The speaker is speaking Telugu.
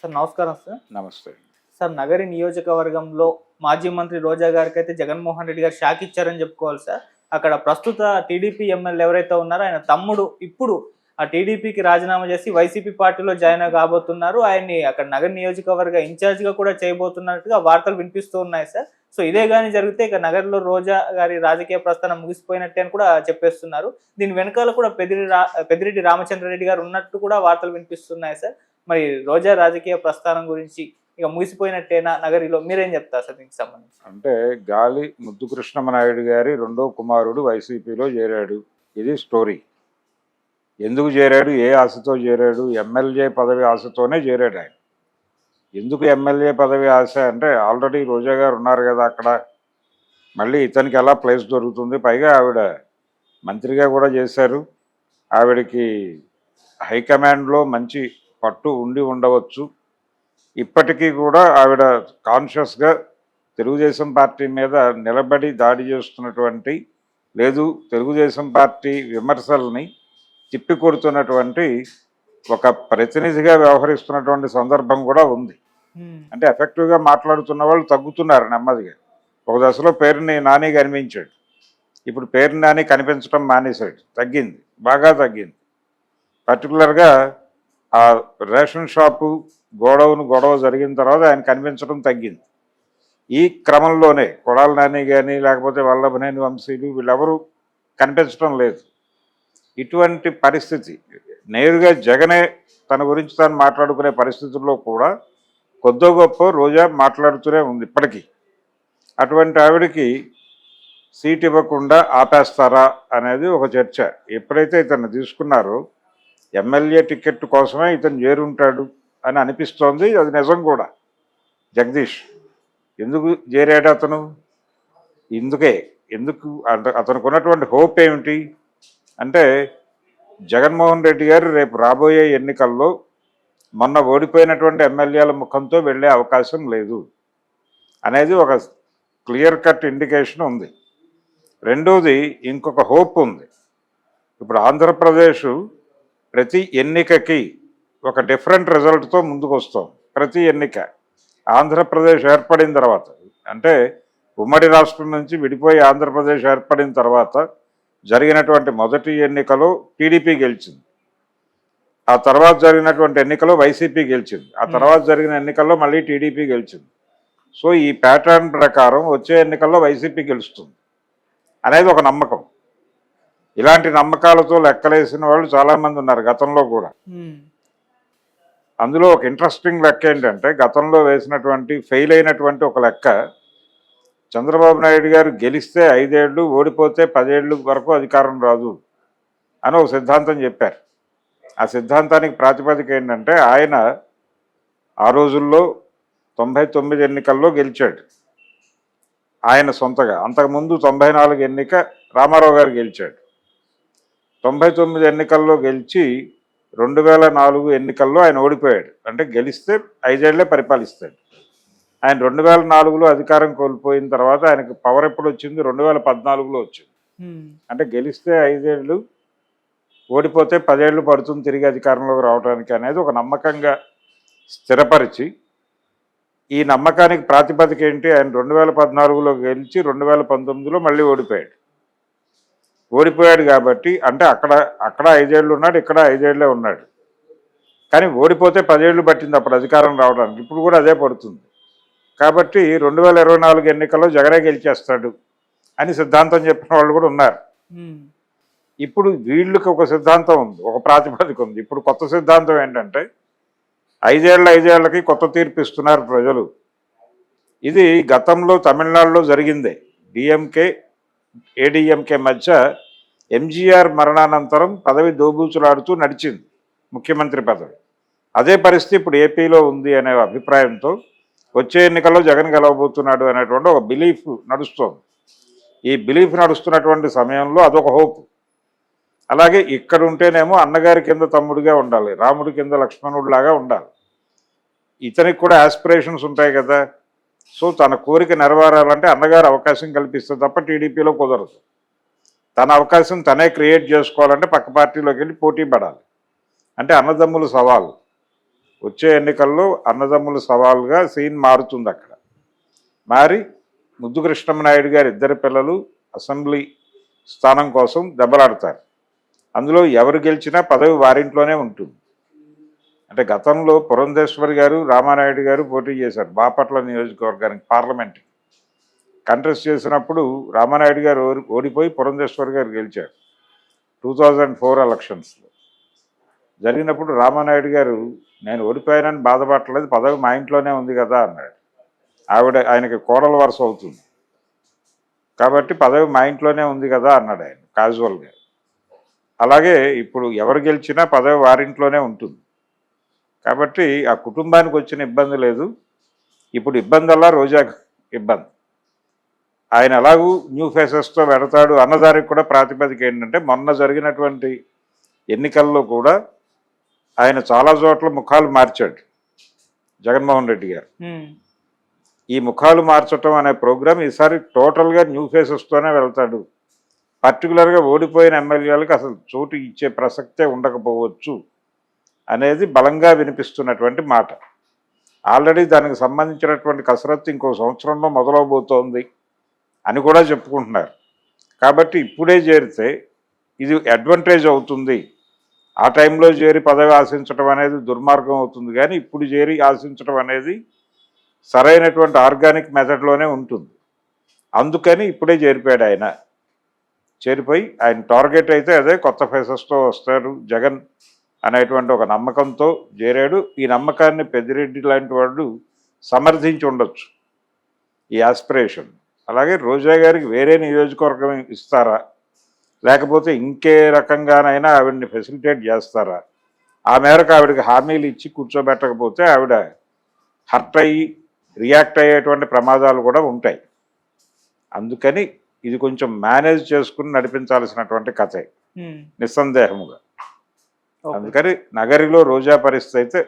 సార్ నమస్కారం సార్. నమస్తే. సార్ నగరి నియోజకవర్గంలో మాజీ మంత్రి రోజా గారికైతే జగన్మోహన్ రెడ్డి గారు షాక్ ఇచ్చారని చెప్పుకోవాలి సార్. అక్కడ ప్రస్తుత టీడీపీ ఎమ్మెల్యే ఎవరైతే ఉన్నారో ఆయన తమ్ముడు ఇప్పుడు ఆ టీడీపీకి రాజీనామా చేసి వైసీపీ పార్టీలో జాయిన్ కాబోతున్నారు. ఆయన్ని అక్కడ నగర నియోజకవర్గ ఇన్ఛార్జ్గా కూడా చేయబోతున్నట్టుగా వార్తలు వినిపిస్తూ ఉన్నాయి సార్. సో ఇదే కానీ జరిగితే ఇక నగర్లో రోజా గారి రాజకీయ ప్రస్థానం ముగిసిపోయినట్టే అని కూడా చెప్పేస్తున్నారు. దీని వెనకాల కూడా పెద్దిరెడ్డి రామచంద్రారెడ్డి గారు ఉన్నట్టు కూడా వార్తలు వినిపిస్తున్నాయి సార్. మరి రోజా రాజకీయ ప్రస్థానం గురించి ఇక ముగిసిపోయినట్టేనా నగరిలో, మీరేం చెప్తారు సార్ దీనికి సంబంధించి? అంటే గాలి ముద్దుకృష్ణమనాయుడు గారి రెండో కుమారుడు వైసీపీలో చేరాడు. ఇది స్టోరీ. ఎందుకు చేరాడు, ఏ ఆశతో చేరాడు? ఎమ్మెల్యే పదవి ఆశతోనే చేరాడు ఆయన. ఎందుకు ఎమ్మెల్యే పదవి ఆశ అంటే ఆల్రెడీ రోజా గారు ఉన్నారు కదా అక్కడ, మళ్ళీ ఇతనికి ఎలా ప్లేస్ దొరుకుతుంది? పైగా ఆవిడ మంత్రిగా కూడా చేశారు. ఆవిడకి హైకమాండ్లో మంచి పట్టు ఉండి ఉండవచ్చు. ఇప్పటికీ కూడా ఆవిడ కాన్షియస్గా తెలుగుదేశం పార్టీ మీద నిలబడి దాడి చేస్తున్నటువంటి, లేదు తెలుగుదేశం పార్టీ విమర్శల్ని తిప్పికొడుతున్నటువంటి ఒక ప్రతినిధిగా వ్యవహరిస్తున్నటువంటి సందర్భం కూడా ఉంది. అంటే ఎఫెక్టివ్గా మాట్లాడుతున్న వాళ్ళు తగ్గుతున్నారు నెమ్మదిగా. ఒక దశలో పేరుని నాని కనిపించాడు, ఇప్పుడు పేరుని నాని కనిపించడం మానేశాడు. తగ్గింది, బాగా తగ్గింది. పర్టికులర్గా ఆ రేషన్ షాపు గొడవ జరిగిన తర్వాత ఆయన కనిపించడం తగ్గింది. ఈ క్రమంలోనే కొడాలి నాని కానీ లేకపోతే వల్లభనేని వంశీలు వీళ్ళెవరూ కనిపించడం లేదు. ఇటువంటి పరిస్థితి నేరుగా జగనే తన గురించి తాను మాట్లాడుకునే పరిస్థితుల్లో కూడా కొద్దో గొప్ప రోజా మాట్లాడుతూనే ఉంది ఇప్పటికీ. అటువంటి ఆవిడకి సీట్ ఇవ్వకుండా ఆపేస్తారా అనేది ఒక చర్చ. ఎప్పుడైతే ఇతన్ని తీసుకున్నారో ఎమ్మెల్యే టికెట్ కోసమే ఇతను చేరుంటాడు అని అనిపిస్తోంది. అది నిజం కూడా. జగదీష్ ఎందుకు చేరాడు అతను? ఎందుకు అతనికి ఉన్నటువంటి హోప్ ఏమిటి అంటే, జగన్మోహన్ రెడ్డి గారు రేపు రాబోయే ఎన్నికల్లో మొన్న ఓడిపోయినటువంటి ఎమ్మెల్యేల ముఖంతో వెళ్ళే అవకాశం లేదు అనేది ఒక క్లియర్ కట్ ఇండికేషన్ ఉంది. రెండోది ఇంకొక హోప్ ఉంది. ఇప్పుడు ఆంధ్రప్రదేశ్ ప్రతి ఎన్నికకి ఒక డిఫరెంట్ రిజల్ట్తో ముందుకు వస్తాం. ప్రతి ఎన్నిక ఆంధ్రప్రదేశ్ ఏర్పడిన తర్వాత, అంటే ఉమ్మడి రాష్ట్రం నుంచి విడిపోయి ఆంధ్రప్రదేశ్ ఏర్పడిన తర్వాత జరిగినటువంటి మొదటి ఎన్నికలో టీడీపీ గెలిచింది. ఆ తర్వాత జరిగినటువంటి ఎన్నికలో వైసీపీ గెలిచింది. ఆ తర్వాత జరిగిన ఎన్నికల్లో మళ్ళీ టీడీపీ గెలిచింది. సో ఈ ప్యాటర్న్ ప్రకారం వచ్చే ఎన్నికల్లో వైసీపీ గెలుస్తుంది అనేది ఒక నమ్మకం. ఇలాంటి నమ్మకాలతో లెక్కలేసిన వాళ్ళు చాలామంది ఉన్నారు గతంలో కూడా. అందులో ఒక ఇంట్రెస్టింగ్ లెక్క ఏంటంటే, గతంలో వేసినటువంటి ఫెయిల్ అయినటువంటి ఒక లెక్క, చంద్రబాబు నాయుడు గారు గెలిస్తే 5 ఏళ్ళు, ఓడిపోతే 10 ఏళ్ళు వరకు అధికారం రాదు అని ఒక సిద్ధాంతం చెప్పారు. ఆ సిద్ధాంతానికి ప్రాతిపదిక ఏంటంటే, ఆయన ఆ రోజుల్లో 99 ఎన్నికల్లో గెలిచాడు ఆయన సొంతగా. అంతకుముందు 94 ఎన్నిక రామారావు గారు గెలిచాడు. 99 ఎన్నికల్లో గెలిచి 2004 ఎన్నికల్లో ఆయన ఓడిపోయాడు. అంటే గెలిస్తే 5 ఏళ్లే పరిపాలిస్తాడు. ఆయన 2004లో అధికారం కోల్పోయిన తర్వాత ఆయనకు పవర్ ఎప్పుడు వచ్చింది? 2014లో వచ్చింది. అంటే గెలిస్తే 5 ఏళ్ళు, ఓడిపోతే 10 ఏళ్ళు పడుతుంది తిరిగి అధికారంలోకి రావడానికి అనేది ఒక నమ్మకంగా స్థిరపరిచి, ఈ నమ్మకానికి ప్రాతిపదిక ఏంటి? ఆయన 2014లో గెలిచి 2019లో మళ్ళీ ఓడిపోయాడు కాబట్టి, అంటే అక్కడ 5 ఏళ్ళు ఉన్నాడు, ఇక్కడ 5 ఏళ్లే ఉన్నాడు. కానీ ఓడిపోతే 10 ఏళ్ళు పట్టింది అప్పుడు అధికారం రావడానికి. ఇప్పుడు కూడా అదే పడుతుంది. కాబట్టి 2024 ఎన్నికల్లో జగనే గెలిచేస్తాడు అని సిద్ధాంతం చెప్పిన వాళ్ళు కూడా ఉన్నారు. ఇప్పుడు వీళ్ళకి ఒక సిద్ధాంతం ఉంది, ఒక ప్రాతిపదిక ఉంది. ఇప్పుడు కొత్త సిద్ధాంతం ఏంటంటే, 5 ఏళ్ళకి కొత్త తీర్పు ఇస్తున్నారు ప్రజలు. ఇది గతంలో తమిళనాడులో జరిగిందే. డిఎంకే ఏడీఎంకే మధ్య ఎంజీఆర్ మరణానంతరం పదవి దోబూచులాడుతూ నడిచింది ముఖ్యమంత్రి పదవి. అదే పరిస్థితి ఇప్పుడు ఏపీలో ఉంది అనే అభిప్రాయంతో వచ్చే ఎన్నికల్లో జగన్ గెలవబోతున్నాడు అనేటువంటి ఒక బిలీఫ్ నడుస్తోంది. ఈ బిలీఫ్ నడుస్తున్నటువంటి సమయంలో అదొక హోప్. అలాగే ఇక్కడ ఉంటేనేమో అన్నగారి కింద తమ్ముడిగా ఉండాలి, రాముడి కింద లక్ష్మణుడిలాగా ఉండాలి. ఇతనికి కూడా ఆస్పిరేషన్స్ ఉంటాయి కదా. సో తన కోరిక నెరవేరాలంటే అన్నగారు అవకాశం కల్పిస్తే తప్ప టీడీపీలో కుదరదు. తన అవకాశం తనే క్రియేట్ చేసుకోవాలంటే పక్క పార్టీలోకి వెళ్ళి పోటీ పడాలి. అంటే అన్నదమ్ముల సవాలు. వచ్చే ఎన్నికల్లో అన్నదమ్ముల సవాల్గా సీన్ మారుతుంది. అక్కడ మారి ముద్దు కృష్ణమనాయుడు గారి ఇద్దరు పిల్లలు అసెంబ్లీ స్థానం కోసం దెబ్బలాడతారు. అందులో ఎవరు గెలిచినా పదవి వారింట్లోనే ఉంటుంది. అంటే గతంలో పురంధేశ్వరి గారు రామానాయుడు గారు పోటీ చేశారు బాపట్ల నియోజకవర్గానికి పార్లమెంట్కి. కంటెస్ట్ చేసినప్పుడు రామానాయుడు గారు ఓడిపోయి పురంధేశ్వరి గారు గెలిచారు 2004 ఎలక్షన్స్లో. జరిగినప్పుడు రామానాయుడు గారు నేను ఓడిపోయానని బాధపడలేదు, పదవి మా ఇంట్లోనే ఉంది కదా అన్నాడు. ఆయనకి కోడల వరుస అవుతుంది కాబట్టి పదవి మా ఇంట్లోనే ఉంది కదా అన్నాడు ఆయన క్యాజువల్గా. అలాగే ఇప్పుడు ఎవరు గెలిచినా పదవి వారింట్లోనే ఉంటుంది కాబట్టి ఆ కుటుంబానికి వచ్చిన ఇబ్బంది లేదు. ఇప్పుడు ఇబ్బందల్లా రోజాకు ఇబ్బంది. ఆయన ఎలాగూ న్యూ ఫేసెస్తో పెడతాడు అన్నదానికి కూడా ప్రాతిపదిక ఏంటంటే మొన్న జరిగినటువంటి ఎన్నికల్లో కూడా ఆయన చాలా చోట్ల ముఖాలు మార్చాడు జగన్మోహన్ రెడ్డి గారు. ఈ ముఖాలు మార్చటం అనే ప్రోగ్రాం ఈసారి టోటల్గా న్యూ ఫేసెస్తోనే వెళ్తాడు. పర్టికులర్గా ఓడిపోయిన ఎమ్మెల్యేలకు అసలు చోటు ఇచ్చే ప్రసక్తే ఉండకపోవచ్చు అనేది బలంగా వినిపిస్తున్నటువంటి మాట. ఆల్రెడీ దానికి సంబంధించినటువంటి కసరత్తు ఇంకో సంవత్సరంలో మొదలవబోతోంది అని కూడా చెప్పుకుంటున్నారు. కాబట్టి ఇప్పుడే చేరితే ఇది అడ్వాంటేజ్ అవుతుంది. ఆ టైంలో చేరి పదవి ఆశించడం అనేది దుర్మార్గం అవుతుంది. కానీ ఇప్పుడు చేరి ఆశించడం అనేది సరైనటువంటి ఆర్గానిక్ మెథడ్లోనే ఉంటుంది. అందుకని ఇప్పుడే చేరిపోయాడు ఆయన. చేరిపోయి ఆయన టార్గెట్ అయితే అదే కొత్త ఫేసెస్తో వస్తారు జగన్ అనేటువంటి ఒక నమ్మకంతో చేరాడు. ఈ నమ్మకాన్ని పెద్దిరెడ్డి లాంటి వాడు సమర్థించి ఉండొచ్చు ఈ ఆస్పిరేషన్. అలాగే రోజా గారికి వేరే నియోజకవర్గం ఇస్తారా లేకపోతే ఇంకే రకంగానైనా ఆవిడని ఫెసిలిటేట్ చేస్తారా? ఆ మేరకు ఆవిడకి హామీలు ఇచ్చి కూర్చోబెట్టకపోతే ఆవిడ హర్ట్ అయ్యి రియాక్ట్ అయ్యేటువంటి ప్రమాదాలు కూడా ఉంటాయి. అందుకని ఇది కొంచెం మేనేజ్ చేసుకుని నడిపించాల్సినటువంటి కథే నిస్సందేహముగా. అందుకని నగరిలో రోజా పరిస్థితి అయితే